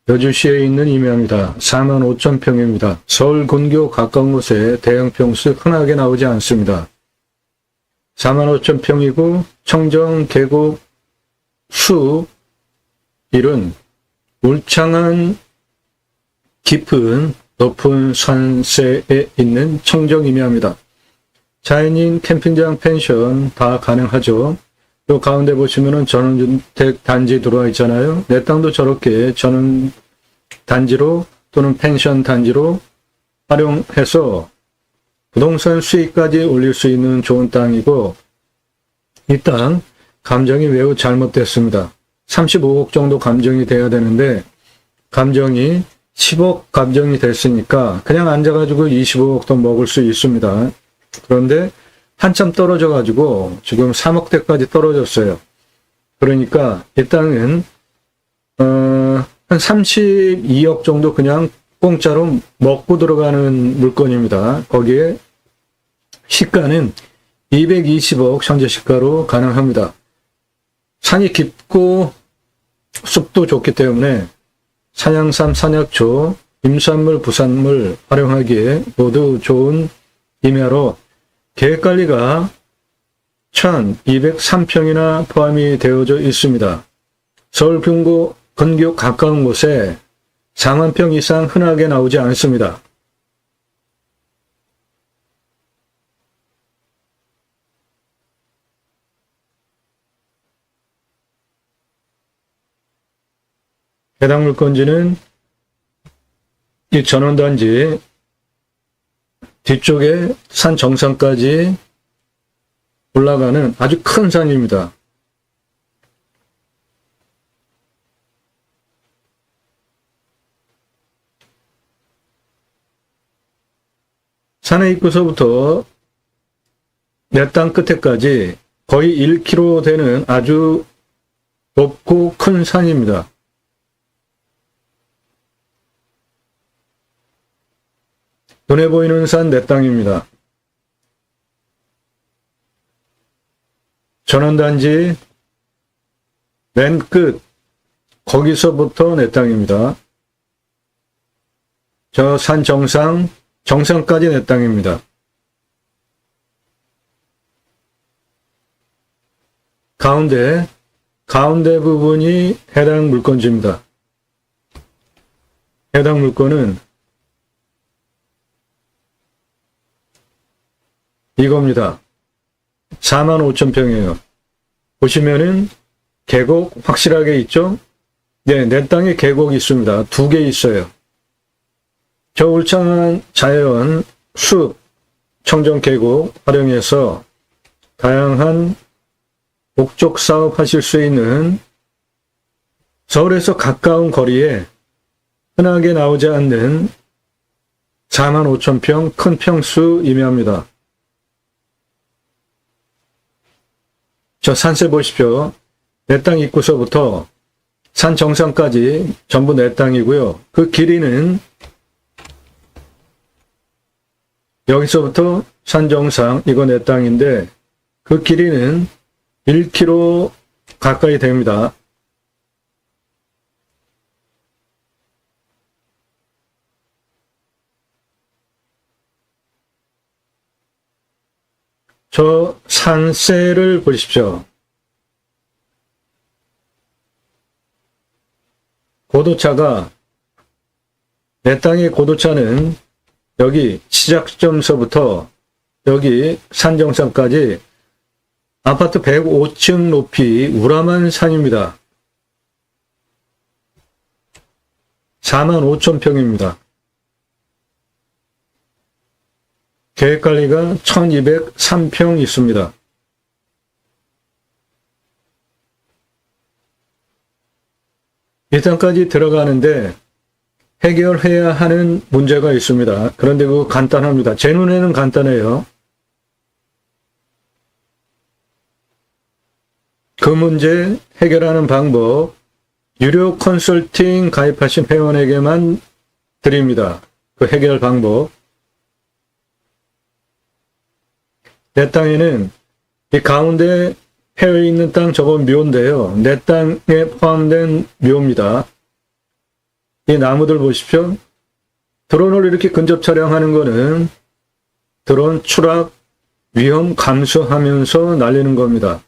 여주시에 있는 임야입니다. 45,000평입니다. 서울 근교 가까운 곳에 대형 평수 흔하게 나오지 않습니다. 45,000평이고 청정, 계곡, 숲, 이런 울창한 깊은 높은 산세에 있는 청정 임야입니다. 자연인, 캠핑장, 펜션 다 가능하죠. 요 가운데 보시면은 전원주택 단지 들어와 있잖아요. 내 땅도 저렇게 전원 단지로 또는 펜션 단지로 활용해서 부동산 수익까지 올릴 수 있는 좋은 땅이고, 이 땅 감정이 매우 잘못됐습니다. 35억 정도 감정이 돼야 되는데 감정이 10억 감정이 됐으니까 그냥 앉아가지고 25억도 먹을 수 있습니다. 그런데 한참 떨어져가지고 지금 3억대까지 떨어졌어요. 그러니까 이 땅은 한 32억 정도 그냥 공짜로 먹고 들어가는 물건입니다. 거기에 시가는 220억 현재 시가로 가능합니다. 산이 깊고 숲도 좋기 때문에 산양삼, 산약초, 임산물, 부산물 활용하기에 모두 좋은 임야로 계획관리가 1203평이나 포함이 되어져 있습니다. 서울 근교 가까운 곳에 40,000평 이상 흔하게 나오지 않습니다. 해당 물건지는 이 전원단지 뒤쪽에 산 정상까지 올라가는 아주 큰 산입니다. 산의 입구서부터 내 땅 끝에까지 거의 1km 되는 아주 높고 큰 산입니다. 눈에 보이는 산 내 땅입니다. 전원단지 맨 끝 거기서부터 내 땅입니다. 저 산 정상까지 내 땅입니다. 가운데 부분이 해당 물건지입니다. 해당 물건은 이겁니다. 45,000평이에요. 보시면은 계곡 확실하게 있죠? 네, 내 땅에 계곡이 있습니다. 2개 있어요. 저 울창한 자연, 숲, 청정 계곡 활용해서 다양한 목적 사업 하실 수 있는 서울에서 가까운 거리에 흔하게 나오지 않는 45,000평 큰 평수 임야입니다. 저 산세 보십시오. 내 땅 입구서부터 산 정상까지 전부 내 땅이고요. 그 길이는 여기서부터 산 정상, 이거 내 땅인데 그 길이는 1km 가까이 됩니다. 저 산세를 보십시오. 고도차가, 내 땅의 고도차는 여기 시작점서부터 여기 산 정상까지 아파트 105층 높이 우람한 산입니다. 45,000평입니다. 계획관리가 1203평 있습니다. 이 땅까지 들어가는데 해결해야 하는 문제가 있습니다. 그런데 그거 간단합니다. 제 눈에는 간단해요. 그 문제 해결하는 방법, 유료 컨설팅 가입하신 회원에게만 드립니다. 그 해결 방법. 내 땅에는 이 가운데 패여 있는 땅 저건 묘인데요. 내 땅에 포함된 묘입니다. 이 나무들 보십시오. 드론을 이렇게 근접 촬영하는 거는 드론 추락 위험 감수하면서 날리는 겁니다.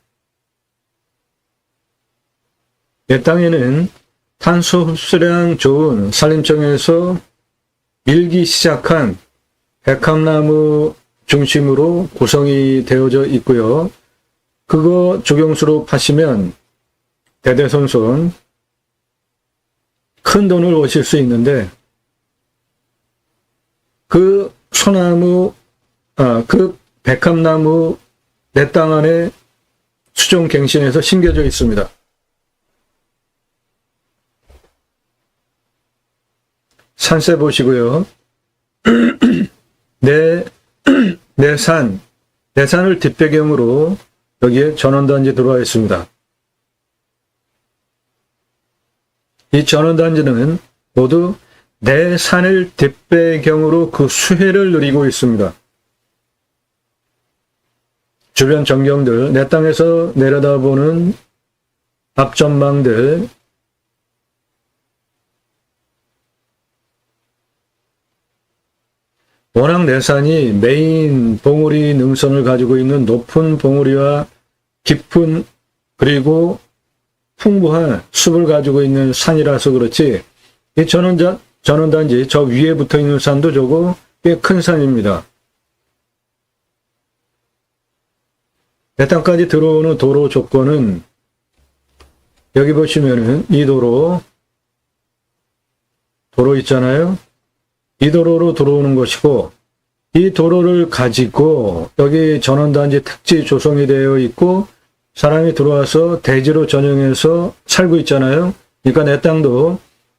내 땅에는 탄소 흡수량 좋은 산림청에서 밀기 시작한 백합나무 중심으로 구성이 되어져 있고요. 그거 조경수로 파시면 대대손손 큰 돈을 버실 수 있는데 그 소나무, 그 백합나무 내 땅 안에 수종갱신해서 심겨져 있습니다. 산세 보시고요. 내 산을 뒷배경으로 여기에 전원단지 들어와 있습니다. 이 전원단지는 모두 내 산을 뒷배경으로 그 수혜를 누리고 있습니다. 주변 전경들, 내 땅에서 내려다보는 앞전망들, 워낙 내 산이 메인 봉우리 능선을 가지고 있는 높은 봉우리와 깊은 그리고 풍부한 숲을 가지고 있는 산이라서 그렇지 이 전원단지 저 위에 붙어 있는 산도 저거 꽤 큰 산입니다. 내 땅까지 들어오는 도로 조건은 여기 보시면은 이 도로 있잖아요. 이 도로로 들어오는 것이고 이 도로를 가지고 여기 전원단지 택지 조성이 되어 있고 사람이 들어와서 대지로 전용해서 살고 있잖아요. 그러니까 내 땅도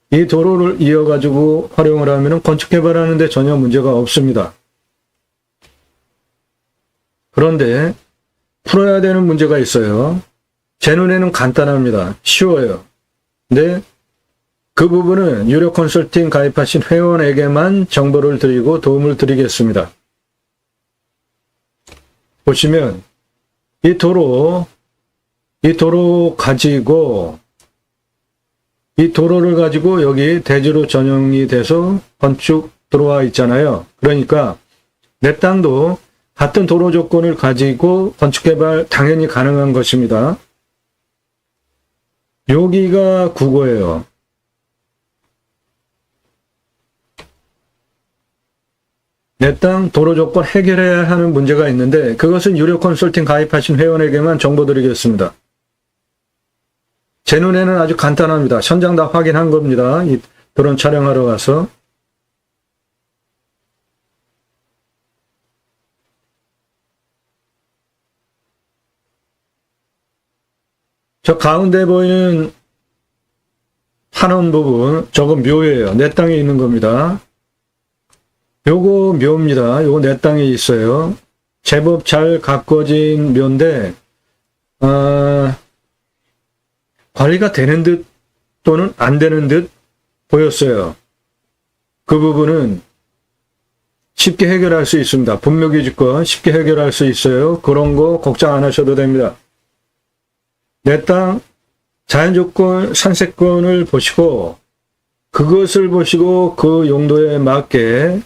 이 도로를 이어가지고 활용을 하면 건축 개발하는데 전혀 문제가 없습니다. 그런데 풀어야 되는 문제가 있어요. 제 눈에는 간단합니다. 쉬워요. 근데 그 부분은 유료 컨설팅 가입하신 회원에게만 정보를 드리고 도움을 드리겠습니다. 보시면 이 도로 가지고 이 도로를 가지고 여기 대지로 전용이 돼서 건축 들어와 있잖아요. 그러니까 내 땅도 같은 도로 조건을 가지고 건축 개발 당연히 가능한 것입니다. 여기가 국어예요. 내 땅 도로 조건 해결해야 하는 문제가 있는데 그것은 유료 컨설팅 가입하신 회원에게만 정보 드리겠습니다. 제 눈에는 아주 간단합니다. 현장 다 확인한 겁니다. 이 드론 촬영하러 가서. 저 가운데 보이는 파란 부분, 저거 묘예요. 내 땅에 있는 겁니다. 요거 묘입니다. 요거 내 땅에 있어요. 제법 잘 가꿔진 묘인데, 관리가 되는 듯 또는 안 되는 듯 보였어요. 그 부분은 쉽게 해결할 수 있습니다. 분묘기지권 쉽게 해결할 수 있어요. 그런 거 걱정 안 하셔도 됩니다. 내 땅 자연조건 산세권을 보시고 그것을 보시고 그 용도에 맞게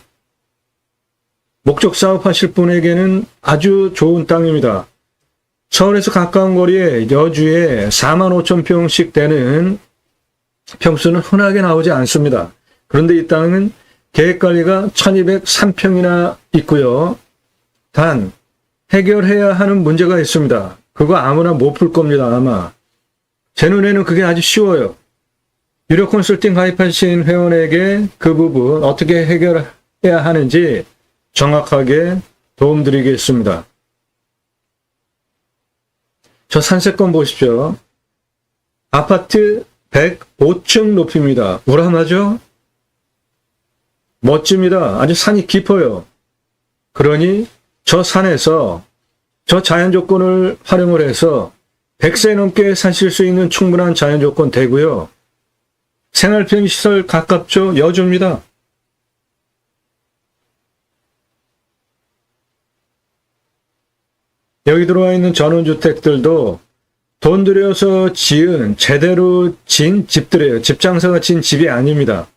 목적 사업하실 분에게는 아주 좋은 땅입니다. 서울에서 가까운 거리에 여주에 45,000평씩 되는 평수는 흔하게 나오지 않습니다. 그런데 이 땅은 계획관리가 1203평이나 있고요. 단 해결해야 하는 문제가 있습니다. 그거 아무나 못 풀 겁니다. 아마. 제 눈에는 그게 아주 쉬워요. 유료 컨설팅 가입하신 회원에게 그 부분 어떻게 해결해야 하는지 정확하게 도움드리겠습니다. 저 산세권 보십시오. 아파트 105층 높이입니다. 우람하죠? 멋집니다. 아주 산이 깊어요. 그러니 저 산에서 저 자연조건을 활용을 해서 100세 넘게 사실 수 있는 충분한 자연조건 되고요. 생활편의시설 가깝죠? 여주입니다. 여기 들어와 있는 전원주택들도 돈 들여서 지은 제대로 진 집들이에요. 집 장사가 진 집이 아닙니다.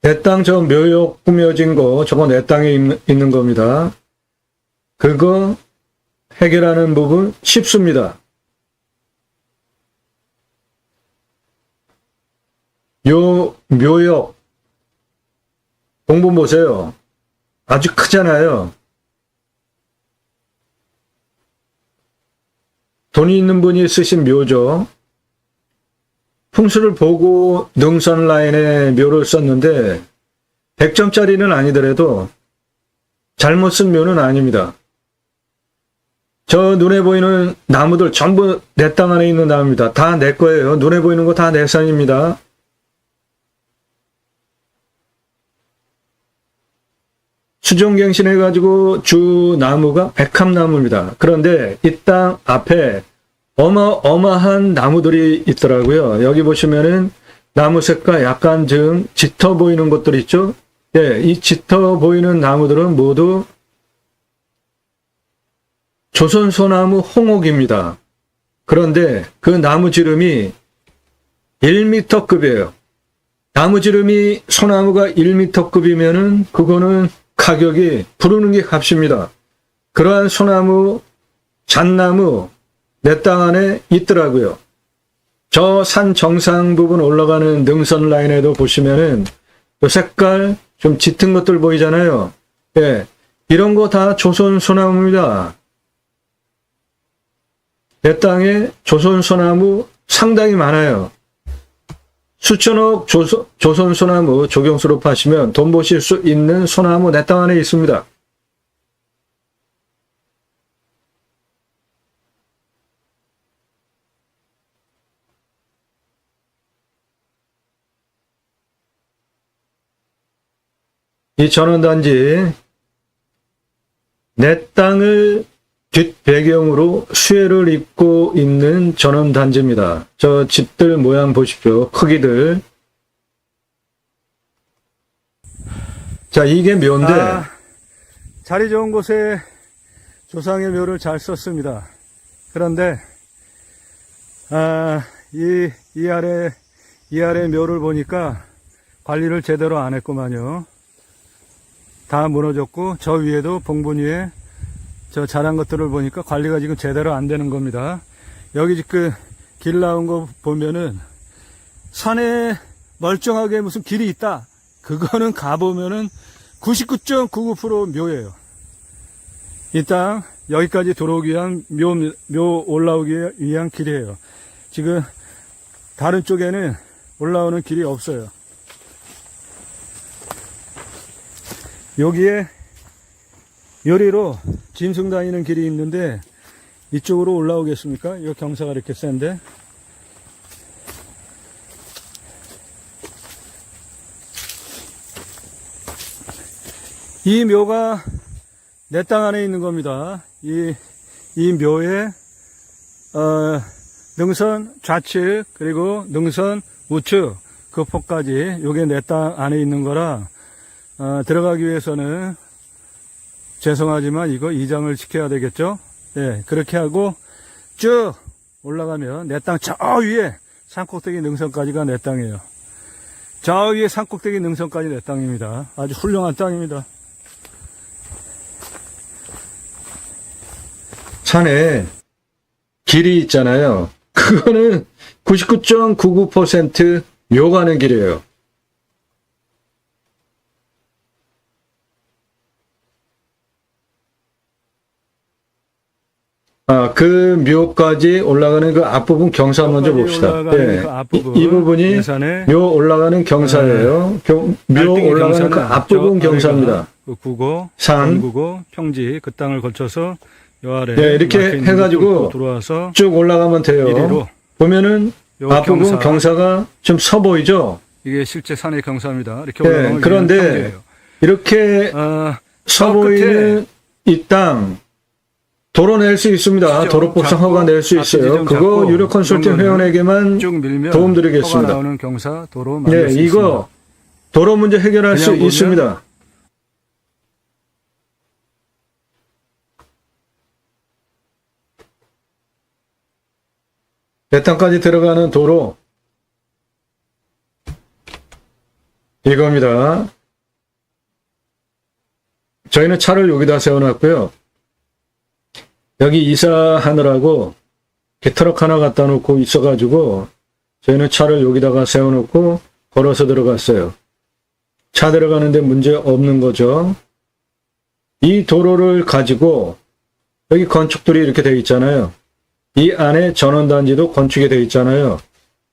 내 땅 저 묘역 꾸며진 거, 저거 내 땅에 있는 겁니다. 그거 해결하는 부분 쉽습니다. 요 묘역 공부 보세요. 아주 크잖아요. 돈이 있는 분이 쓰신 묘죠. 풍수를 보고 능선 라인에 묘를 썼는데 100점짜리는 아니더라도 잘못 쓴 묘는 아닙니다. 저 눈에 보이는 나무들 전부 내 땅 안에 있는 나무입니다. 다 내 거예요. 눈에 보이는 거 다 내 산입니다. 수종갱신해가지고 주 나무가 백합나무입니다. 그런데 이 땅 앞에 어마어마한 나무들이 있더라고요. 여기 보시면은 나무 색깔 약간 좀 짙어 보이는 것들 있죠? 예, 이 짙어 보이는 나무들은 모두 조선소나무 홍옥입니다. 그런데 그 나무 지름이 1m급이에요. 나무 지름이 소나무가 1m급이면은 그거는 가격이 부르는 게 값입니다. 그러한 소나무, 잣나무 내 땅 안에 있더라고요. 저 산 정상 부분 올라가는 능선 라인에도 보시면은 그 색깔 좀 짙은 것들 보이잖아요. 예, 이런 거 다 조선 소나무입니다. 내 땅에 조선 소나무 상당히 많아요. 수천억 조선 소나무 조경수로 파시면 돈 버실 수 있는 소나무 내 땅 안에 있습니다. 이 전원단지 내 땅을 뒷배경으로 수혜를 입고 있는 전원단지입니다. 저 집들 모양 보십시오. 크기들. 자, 이게 묘인데 자리 좋은 곳에 조상의 묘를 잘 썼습니다. 그런데 이 아래 묘를 보니까 관리를 제대로 안 했구만요. 다 무너졌고 저 위에도 봉분 위에 저 자란 것들을 보니까 관리가 지금 제대로 안 되는 겁니다. 여기 지금 길 나온 거 보면은 산에 멀쩡하게 무슨 길이 있다. 그거는 가보면은 99.99% 묘예요. 이 땅 여기까지 들어오기 위한 묘 올라오기 위한 길이에요. 지금 다른 쪽에는 올라오는 길이 없어요. 여기에 요리로 짐승 다니는 길이 있는데 이쪽으로 올라오겠습니까? 이 경사가 이렇게 센데. 이 묘가 내 땅 안에 있는 겁니다. 이 묘에 능선 좌측 그리고 능선 우측 그 폭까지 요게 내 땅 안에 있는 거라 들어가기 위해서는 죄송하지만 이거 이장을 시켜야 되겠죠? 예, 그렇게 하고 쭉 올라가면 내 땅 저 위에 산꼭대기 능선까지가 내 땅이에요. 저 위에 산꼭대기 능선까지 내 땅입니다. 아주 훌륭한 땅입니다. 산에 길이 있잖아요. 그거는 99.99% 묘가는 길이에요. 그 묘까지 올라가는 그 앞부분 경사 먼저 봅시다. 네. 그 앞부분, 이 부분이 묘 올라가는 경사예요. 묘 올라가는 그 앞부분 경사입니다. 그 구고, 산, 구고, 평지 그 땅을 거쳐서 요 아래 네, 이렇게 해가지고 들어와서 쭉 올라가면 돼요. 이리로 보면은 앞부분 경사가 좀 서 보이죠? 이게 실제 산의 경사입니다. 이렇게 네, 올라가면 그런데 이렇게 서 보이는 이 땅 도로 낼 수 있습니다. 도로법상 허가 낼 수 있어요. 그거 유료 컨설팅 회원에게만 도움 드리겠습니다. 나오는 경사 도로 만들 네, 수 이거 있습니다. 도로 문제 해결할 수 있습니다. 내 땅까지 들어가는 도로 이겁니다. 저희는 차를 여기다 세워놨고요. 여기 이사하느라고 이렇게 트럭 하나 갖다 놓고 있어가지고 저희는 차를 여기다가 세워놓고 걸어서 들어갔어요. 차 들어가는데 문제 없는 거죠. 이 도로를 가지고 여기 건축들이 이렇게 되어 있잖아요. 이 안에 전원단지도 건축이 되어 있잖아요.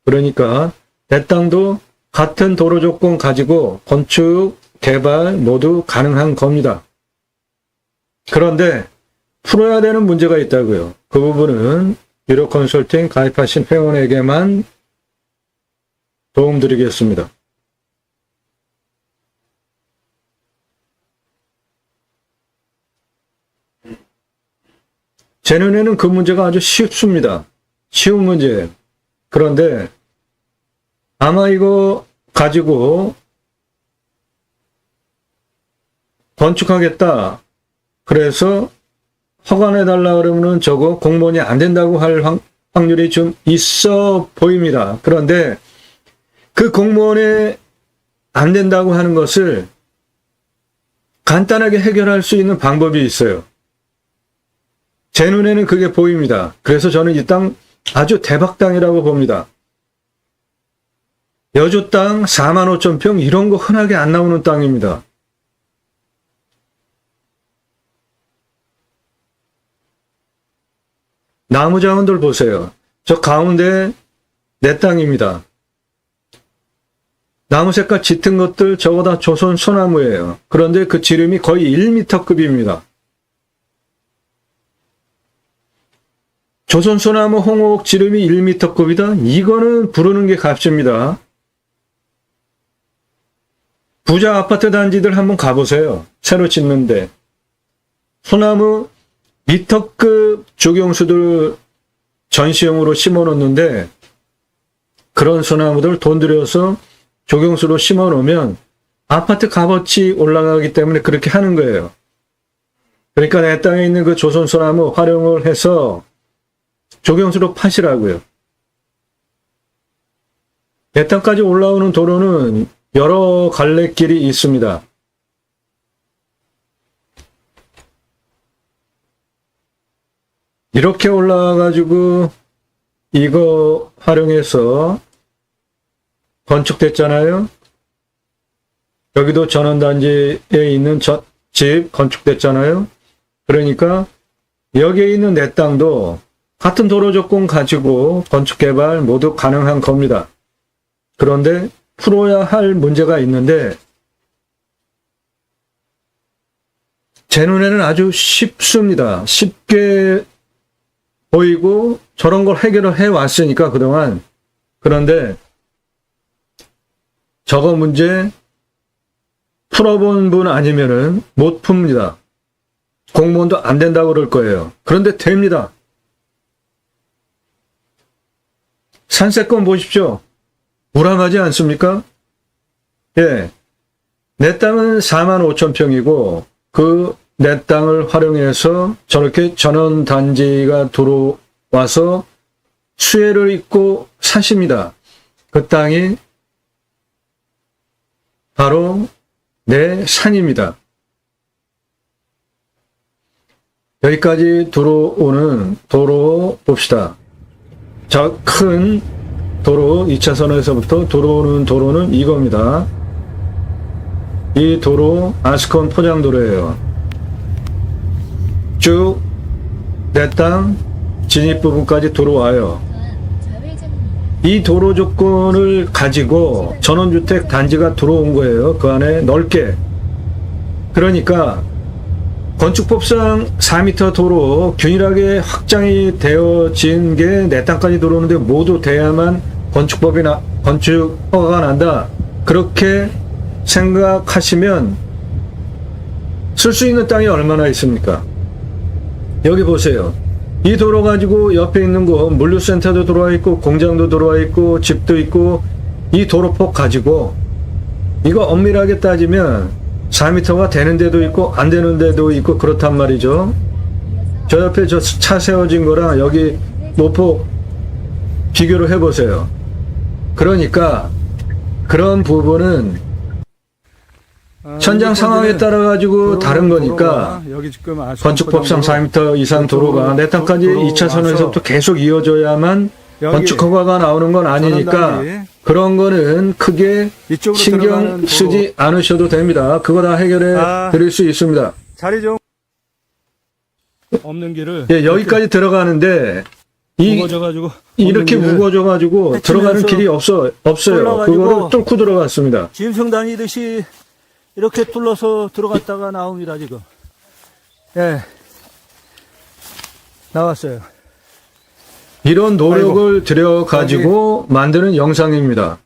그러니까 내 땅도 같은 도로 조건 가지고 건축, 개발 모두 가능한 겁니다. 그런데 풀어야 되는 문제가 있다고요. 그 부분은 유료 컨설팅 가입하신 회원에게만 도움드리겠습니다. 제 눈에는 그 문제가 아주 쉽습니다. 쉬운 문제예요. 그런데 아마 이거 가지고 건축하겠다. 그래서 허가내달라 그러면은 저거 공무원이 안 된다고 할 확률이 좀 있어 보입니다. 그런데 그 공무원에 안 된다고 하는 것을 간단하게 해결할 수 있는 방법이 있어요. 제 눈에는 그게 보입니다. 그래서 저는 이 땅 아주 대박 땅이라고 봅니다. 여주 땅 45,000평 이런 거 흔하게 안 나오는 땅입니다. 나무 자원들 보세요. 저 가운데 내 땅입니다. 나무 색깔 짙은 것들 저거 다 조선 소나무예요. 그런데 그 지름이 거의 1m급입니다. 조선 소나무 홍옥 지름이 1m급이다? 이거는 부르는 게 값입니다. 부자 아파트 단지들 한번 가보세요. 새로 짓는데. 소나무 미터급 조경수들 전시용으로 심어 놓는데 그런 소나무들 돈 들여서 조경수로 심어 놓으면 아파트 값어치 올라가기 때문에 그렇게 하는 거예요. 그러니까 내 땅에 있는 그 조선 소나무 활용을 해서 조경수로 파시라고요. 내 땅까지 올라오는 도로는 여러 갈래길이 있습니다. 이렇게 올라와가지고 이거 활용해서 건축됐잖아요. 여기도 전원단지에 있는 집 건축됐잖아요. 그러니까 여기에 있는 내 땅도 같은 도로 조건 가지고 건축 개발 모두 가능한 겁니다. 그런데 풀어야 할 문제가 있는데 제 눈에는 아주 쉽습니다. 쉽게 보이고 저런 걸 해결을 해왔으니까 그동안. 그런데 저거 문제 풀어본 분 아니면은 못 풉니다. 공무원도 안 된다고 그럴 거예요. 그런데 됩니다. 산세권 보십시오. 우람하지 않습니까? 예. 내 땅은 45,000평이고 그 내 땅을 활용해서 저렇게 전원단지가 들어와서 수혜를 입고 사십니다. 그 땅이 바로 내 산입니다. 여기까지 들어오는 도로 봅시다. 저 큰 도로 2차선에서부터 들어오는 도로는 이겁니다. 이 도로 아스콘 포장도로예요. 쭉 내 땅 진입 부분까지 들어와요. 이 도로 조건을 가지고 전원주택 단지가 들어온 거예요. 그 안에 넓게. 그러니까 건축법상 4m 도로 균일하게 확장이 되어진 게 내 땅까지 들어오는데 모두 돼야만 건축 허가가 난다. 그렇게 생각하시면 쓸 수 있는 땅이 얼마나 있습니까? 여기 보세요. 이 도로 가지고 옆에 있는 거 물류센터도 들어와 있고 공장도 들어와 있고 집도 있고 이 도로폭 가지고 이거 엄밀하게 따지면 4m가 되는 데도 있고 안 되는 데도 있고 그렇단 말이죠. 저 옆에 저 차 세워진 거랑 여기 노폭 비교를 해보세요. 그러니까 그런 부분은 현장 상황에 따라 가지고 다른 거니까 여기 지금 건축법상 4m 이상 도로가 내 땅까지 2차선에서부터 계속 이어져야만 건축 허가가 나오는 건 아니니까 그런 거는 크게 신경 쓰지 않으셔도 됩니다. 그거 다 해결해 드릴 수 있습니다. 자리 좀 없는 길을 예, 여기까지 들어가는데 무거워져가지고 이렇게 무거워져가지고 들어가는 길이 없어요. 그거를 뚫고 들어갔습니다. 짐승 다니듯이 이렇게 뚫러서 들어갔다가 나옵니다, 지금. 예. 나왔어요. 이런 노력을 들여가지고 만드는 영상입니다.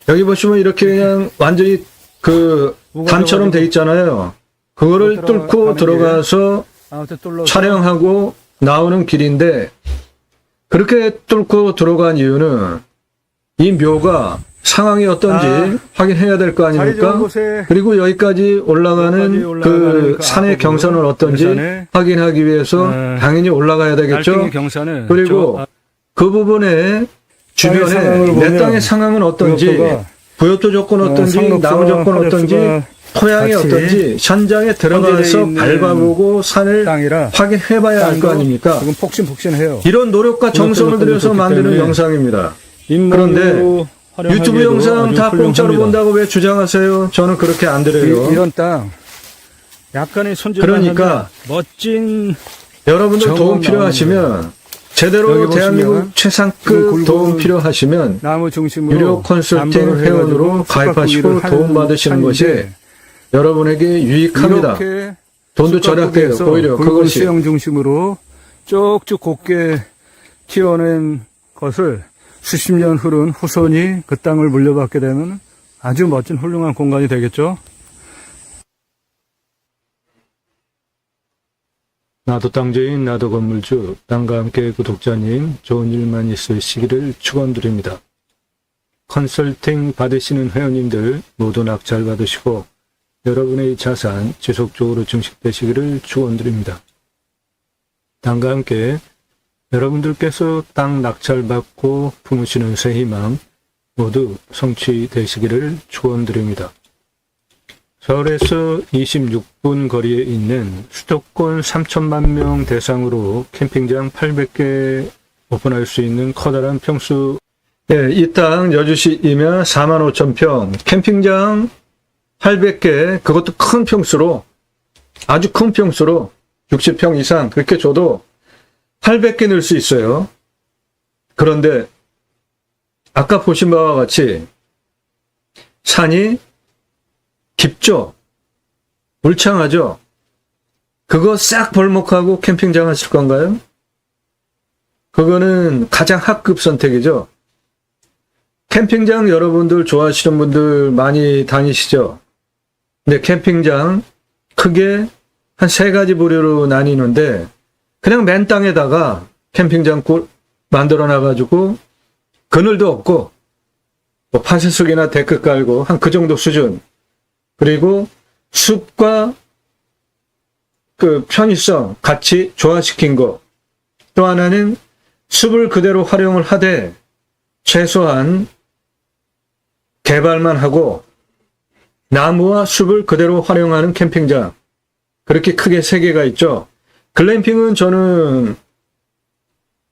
여기 보시면 이렇게 그냥 완전히 그 담처럼 돼 있잖아요. 그거를 뚫고 들어가서 아무튼 뚫러서 촬영하고 나오는 길인데 그렇게 뚫고 들어간 이유는 이 묘가 상황이 어떤지 확인해야 될 거 아닙니까? 그리고 여기까지 올라가는 그 산의 경사는 어떤지 확인하기 위해서 당연히 올라가야 되겠죠. 그리고 그 부분에 주변에 내 땅의 상황은 어떤지, 부엽도 조건 어떤지, 나무 조건 어떤지, 토양이 어떤지 현장에 들어가서 밟아보고 산을 확인해봐야 할 거 아닙니까? 지금 폭신폭신해요. 이런 노력과 정성을 들여서 만드는 영상입니다. 그런데 유튜브 영상 다 공짜로 본다고 왜 주장하세요? 저는 그렇게 안 드려요. 이런 땅 약간의 손질만 그러니까 멋진 여러분들 도움 필요하시면 제대로 대한민국 최상급 도움 필요하시면 나무 중심으로 유료 컨설팅 회원으로 가입하시고 도움 받으시는 것이 여러분에게 유익합니다. 돈도 절약돼요. 오히려 그것이 수영 중심으로 쭉쭉 곱게 튀어낸 것을 수십 년 흐른 후손이 그 땅을 물려받게 되면 아주 멋진 훌륭한 공간이 되겠죠. 나도 땅주인 나도 건물주 땅과 함께 구독자님 좋은 일만 있으시기를 축원드립니다. 컨설팅 받으시는 회원님들 모두 낙찰 받으시고 여러분의 자산 지속적으로 증식되시기를 축원드립니다. 땅과 함께 여러분들께서 땅 낙찰받고 품으시는 새 희망 모두 성취되시기를 축원드립니다. 서울에서 26분 거리에 있는 수도권 3천만 명 대상으로 캠핑장 800개 오픈할 수 있는 커다란 평수. 네, 이 땅 여주시 임야 4만 5천 평 캠핑장 800개, 그것도 큰 평수로, 아주 큰 평수로 60평 이상 그렇게 줘도 800개 넣을 수 있어요. 그런데 아까 보신 바와 같이 산이 깊죠? 울창하죠? 그거 싹 벌목하고 캠핑장 하실 건가요? 그거는 가장 하급 선택이죠. 캠핑장 여러분들 좋아하시는 분들 많이 다니시죠? 근데 캠핑장 크게 한 3가지 부류로 나뉘는데 그냥 맨 땅에다가 캠핑장 만들어 놔가지고 그늘도 없고 뭐 판세석이나 데크 깔고 한 그 정도 수준. 그리고 숲과 그 편의성 같이 조화시킨 거. 또 하나는 숲을 그대로 활용을 하되 최소한 개발만 하고 나무와 숲을 그대로 활용하는 캠핑장. 그렇게 크게 3개가 있죠. 글램핑은 저는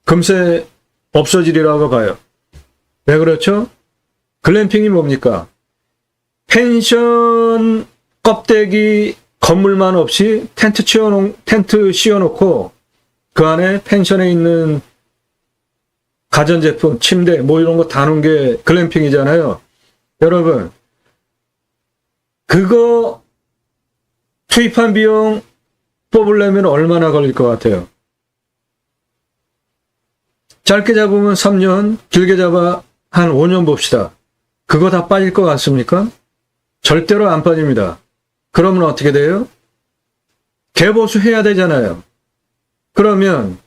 금세 없어지리라고 봐요. 왜 그렇죠? 글램핑이 뭡니까? 펜션 껍데기 건물만 없이 텐트 씌워놓고 그 안에 펜션에 있는 가전제품, 침대 뭐 이런 거 다 놓은 게 글램핑이잖아요. 여러분, 그거 투입한 비용 뽑으려면 얼마나 걸릴 것 같아요? 짧게 잡으면 3년, 길게 잡아 한 5년 봅시다. 그거 다 빠질 것 같습니까? 절대로 안 빠집니다. 그러면 어떻게 돼요? 개보수 해야 되잖아요. 그러면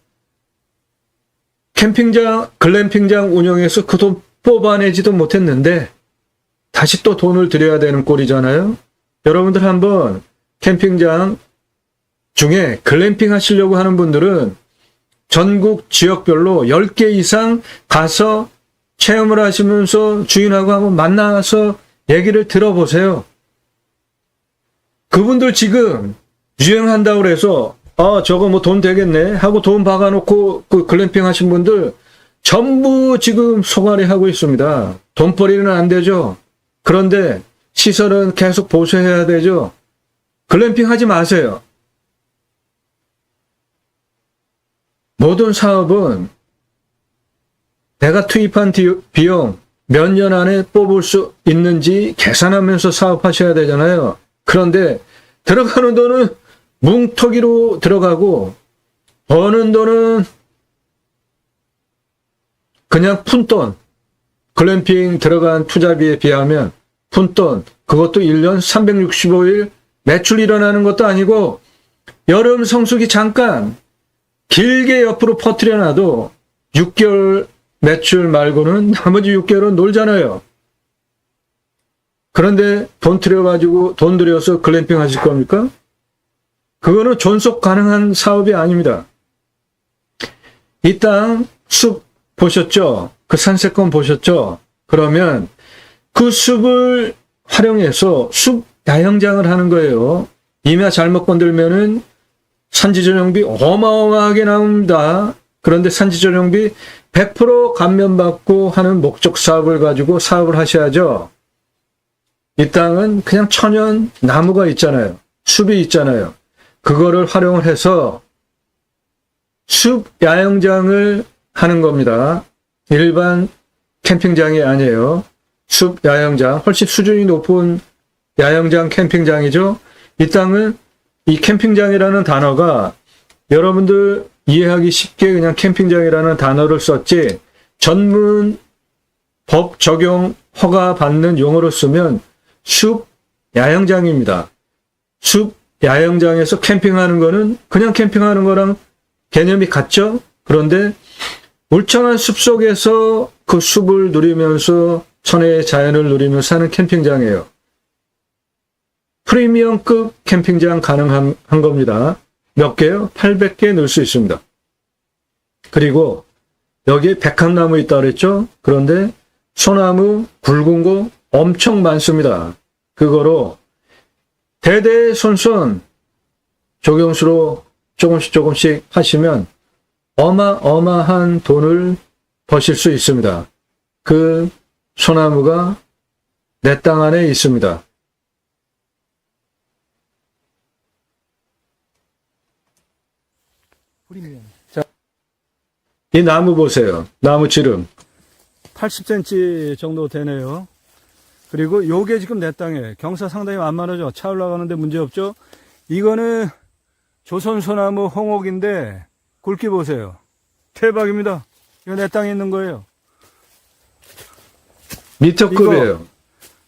캠핑장, 글램핑장 운영해서 그 돈 뽑아내지도 못했는데 다시 또 돈을 들여야 되는 꼴이잖아요. 여러분들 한번 캠핑장 중에 글램핑 하시려고 하는 분들은 전국 지역별로 10개 이상 가서 체험을 하시면서 주인하고 한번 만나서 얘기를 들어보세요. 그분들 지금 유행한다고 그래서 저거 뭐 돈 되겠네 하고 돈 박아놓고 그 글램핑 하신 분들 전부 지금 소갈이 하고 있습니다. 돈벌이는 안 되죠. 그런데 시설은 계속 보수해야 되죠. 글램핑 하지 마세요. 모든 사업은 내가 투입한 비용 몇 년 안에 뽑을 수 있는지 계산하면서 사업하셔야 되잖아요. 그런데 들어가는 돈은 뭉터기로 들어가고 버는 돈은 그냥 푼돈. 글램핑 들어간 투자비에 비하면 푼돈. 그것도 1년 365일 매출 일어나는 것도 아니고 여름 성수기 잠깐 길게 옆으로 퍼뜨려놔도 6개월 매출 말고는 나머지 6개월은 놀잖아요. 그런데 돈 들여가지고 돈 들여서 글램핑 하실 겁니까? 그거는 존속 가능한 사업이 아닙니다. 이 땅 숲 보셨죠? 그 산세권 보셨죠? 그러면 그 숲을 활용해서 숲 야영장을 하는 거예요. 임야 잘못 건들면은 산지조정비 어마어마하게 나옵니다. 그런데 산지조정비 100% 감면받고 하는 목적 사업을 가지고 사업을 하셔야죠. 이 땅은 그냥 천연 나무가 있잖아요. 숲이 있잖아요. 그거를 활용을 해서 숲 야영장을 하는 겁니다. 일반 캠핑장이 아니에요. 숲 야영장, 훨씬 수준이 높은 야영장 캠핑장이죠. 이 땅은 이 캠핑장이라는 단어가 여러분들 이해하기 쉽게 그냥 캠핑장이라는 단어를 썼지 전문 법 적용 허가 받는 용어로 쓰면 숲 야영장입니다. 숲 야영장에서 캠핑하는 거는 그냥 캠핑하는 거랑 개념이 같죠? 그런데 울창한 숲 속에서 그 숲을 누리면서 천혜의 자연을 누리면서 사는 캠핑장이에요. 프리미엄급 캠핑장 가능한 겁니다. 몇 개요? 800개 넣을 수 있습니다. 그리고 여기에 백합나무 있다고 그랬죠? 그런데 소나무, 굵은 거 엄청 많습니다. 그거로 대대손손 조경수로 조금씩 하시면 어마어마한 돈을 버실 수 있습니다. 그 소나무가 내 땅 안에 있습니다. 자, 이 나무 보세요. 나무 지름. 80cm 정도 되네요. 그리고 요게 지금 내 땅에 경사 상당히 만만하죠. 차 올라가는데 문제 없죠. 이거는 조선소나무 홍옥인데 굵기 보세요. 대박입니다. 이거 내 땅에 있는 거예요. 미터급이에요.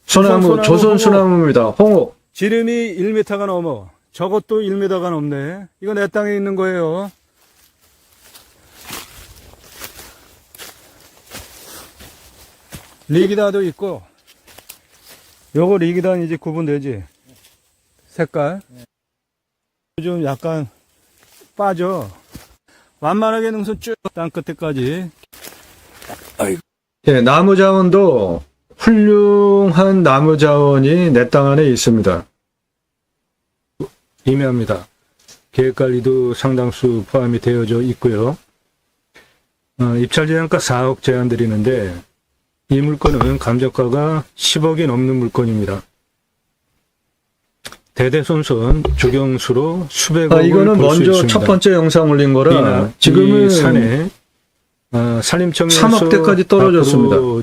소나무, 조선소나무입니다. 홍옥. 지름이 1m가 넘어. 저것도 1m가 넘네. 이거 내 땅에 있는 거예요. 리기다도 있고, 요거 리기다는 이제 구분되지? 색깔. 좀 약간 빠져. 완만하게 능선 쭉 땅 끝에까지. 예, 나무 자원도 훌륭한 나무 자원이 내 땅 안에 있습니다. 임야입니다. 계획관리도 상당수 포함이 되어져 있고요. 입찰 제한가 4억 제한 드리는데 이 물건은 감정가가 10억이 넘는 물건입니다. 대대손손 조경수로 수백억을 이거는 볼 수 먼저 있습니다. 첫 번째 영상 올린 거라 지금은 이 산에 산림청에서 3억대까지 떨어졌습니다. 앞으로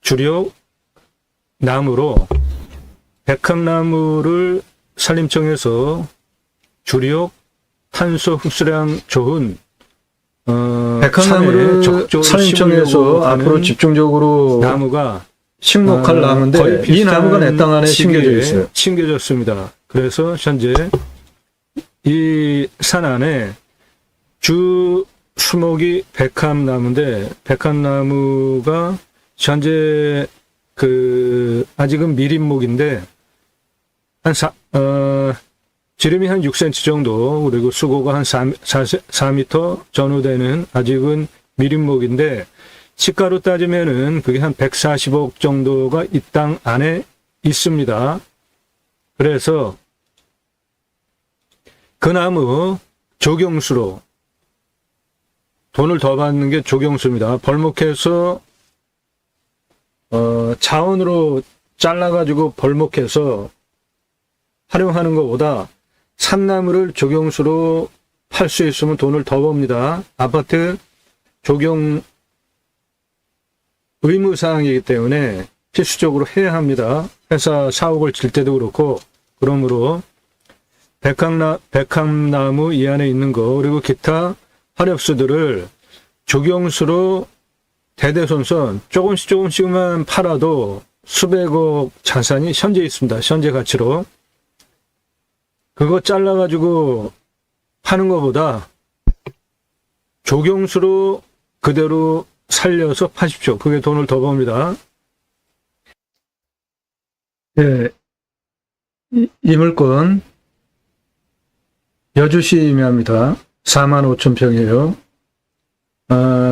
주력 나무로 백합나무를 산림청에서 주력 탄소 흡수량 좋은 백합나무를 산림청에서 앞으로 집중적으로 나무가 식목할 나무인데 이 나무가 내 땅 안에 심겨져 있어요. 심겨졌습니다. 그래서 현재 이 산 안에 주 수목이 백합나무인데 백합나무가 현재 아직은 미린목인데 지름이 한 6cm 정도, 그리고 수고가 한 4m 전후 되는 아직은 미린목인데, 시가로 따지면은 그게 한 140억 정도가 이 땅 안에 있습니다. 그래서 그 나무 조경수로 돈을 더 받는 게 조경수입니다. 벌목해서 자원으로 잘라가지고 벌목해서 활용하는 것보다 산나무를 조경수로 팔 수 있으면 돈을 더 법니다. 아파트 조경 의무사항이기 때문에 필수적으로 해야 합니다. 회사 사옥을 질 때도 그렇고. 그러므로 백합나무 이 안에 있는 거 그리고 기타 화렵수들을 조경수로 대대손손 조금씩만 팔아도 수백억 자산이 현재 있습니다. 현재 가치로. 그거 잘라가지고 파는 것보다 조경수로 그대로 살려서 파십시오. 그게 돈을 더 법니다. 예, 이 물건 여주시 임야입니다. 45,000평이에요.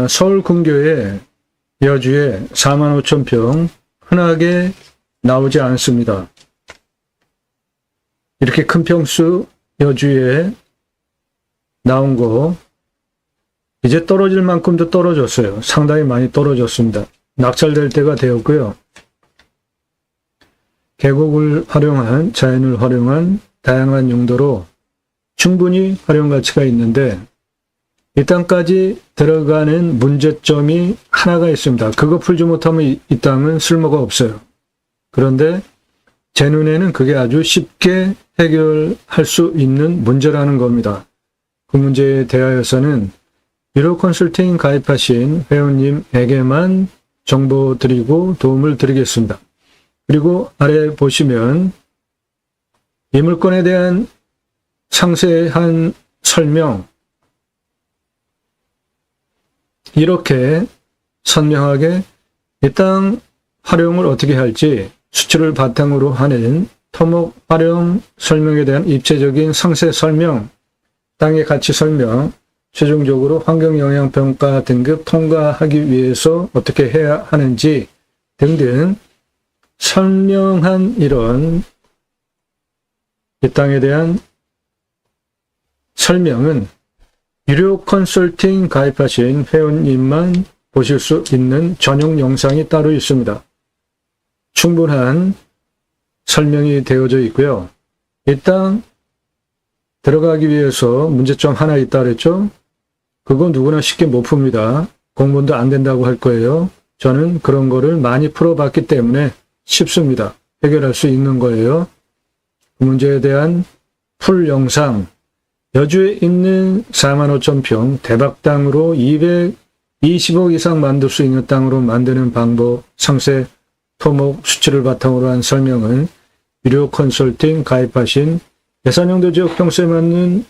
서울 근교에 여주에 45,000평 흔하게 나오지 않습니다. 이렇게 큰 평수 여주에 나온 거 이제 떨어질 만큼도 떨어졌어요. 상당히 많이 떨어졌습니다. 낙찰될 때가 되었고요. 계곡을 활용한 자연을 활용한 다양한 용도로 충분히 활용 가치가 있는데 이 땅까지 들어가는 문제점이 하나가 있습니다. 그거 풀지 못하면 이 땅은 쓸모가 없어요. 그런데 제 눈에는 그게 아주 쉽게 해결할 수 있는 문제라는 겁니다. 그 문제에 대하여서는 유료 컨설팅 가입하신 회원님에게만 정보 드리고 도움을 드리겠습니다. 그리고 아래 보시면 이 물건에 대한 상세한 설명 이렇게 선명하게 이 땅 활용을 어떻게 할지 수치를 바탕으로 하는 토목 활용 설명에 대한 입체적인 상세 설명, 땅의 가치 설명, 최종적으로 환경영향평가 등급 통과하기 위해서 어떻게 해야 하는지 등등 설명한 이런 이 땅에 대한 설명은 유료 컨설팅 가입하신 회원님만 보실 수 있는 전용 영상이 따로 있습니다. 충분한 설명이 되어져 있고요. 이 땅 들어가기 위해서 문제점 하나 있다 그랬죠? 그거 누구나 쉽게 못 풉니다. 공부도 안 된다고 할 거예요. 저는 그런 거를 많이 풀어봤기 때문에 쉽습니다. 해결할 수 있는 거예요. 그 문제에 대한 풀 영상, 여주에 있는 45,000평 대박 땅으로 220억 이상 만들 수 있는 땅으로 만드는 방법, 상세 토목 수치를 바탕으로 한 설명은 유료 컨설팅 가입하신 예산용도 지역 평수에 맞는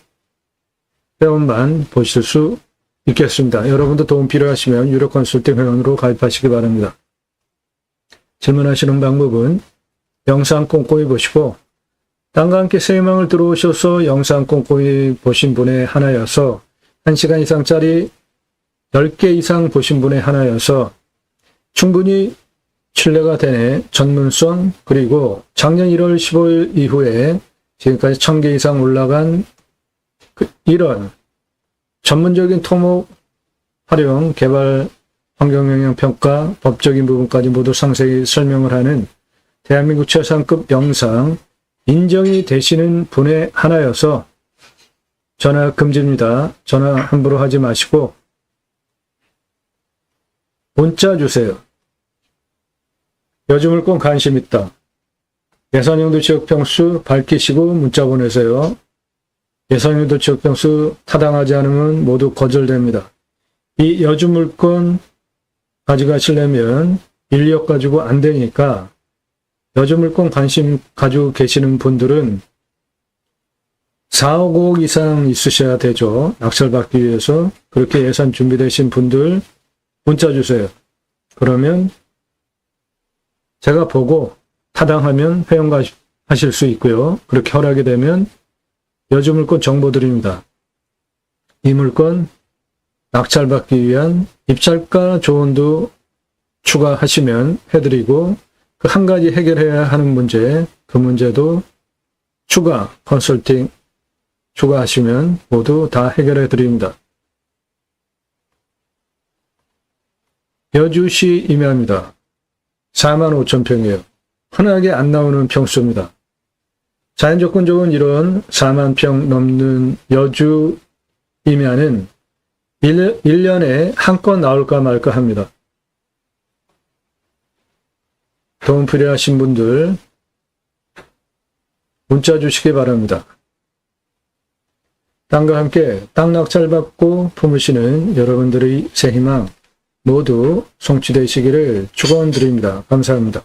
회원만 보실 수 있겠습니다. 여러분도 도움 필요하시면 유료 컨설팅 회원으로 가입하시기 바랍니다. 질문하시는 방법은 영상 꼼꼼히 보시고 땅과 함께 새 희망을 들어오셔서 영상 꼼꼼히 보신 분의 하나여서 1시간 이상짜리 10개 이상 보신 분의 하나여서 충분히 신뢰가 되네 전문성 그리고 작년 1월 15일 이후에 지금까지 1000개 이상 올라간 이런 전문적인 토목 활용 개발 환경영향평가 법적인 부분까지 모두 상세히 설명을 하는 대한민국 최상급 영상 인정이 되시는 분의 하나여서 전화 금지입니다. 전화 함부로 하지 마시고 문자 주세요. 여주물건 관심 있다. 예산용도 지역평수 밝히시고 문자 보내세요. 예산용도 지역평수 타당하지 않으면 모두 거절됩니다. 이 여주물건 가져가시려면 인력 가지고 안 되니까 여주물건 관심 가지고 계시는 분들은 4억 5억 이상 있으셔야 되죠. 낙찰받기 위해서. 그렇게 예산 준비되신 분들 문자 주세요. 그러면 제가 보고 타당하면 회원가입하실 수 있고요. 그렇게 허락이 되면 여주물건 정보 드립니다. 이 물건 낙찰받기 위한 입찰가 조언도 추가하시면 해드리고 그 한 가지 해결해야 하는 문제, 그 문제도 추가 컨설팅 추가하시면 모두 다 해결해 드립니다. 여주시 임야입니다. 45,000평이에요. 흔하게 안 나오는 평수입니다. 자연조건 좋은 이런 4만 평 넘는 여주 임야는 1년에 한 건 나올까 말까 합니다. 도움 필요하신 분들 문자 주시기 바랍니다. 땅과 함께 땅 낙찰받고 품으시는 여러분들의 새 희망 모두 성취되시기를 축원드립니다. 감사합니다.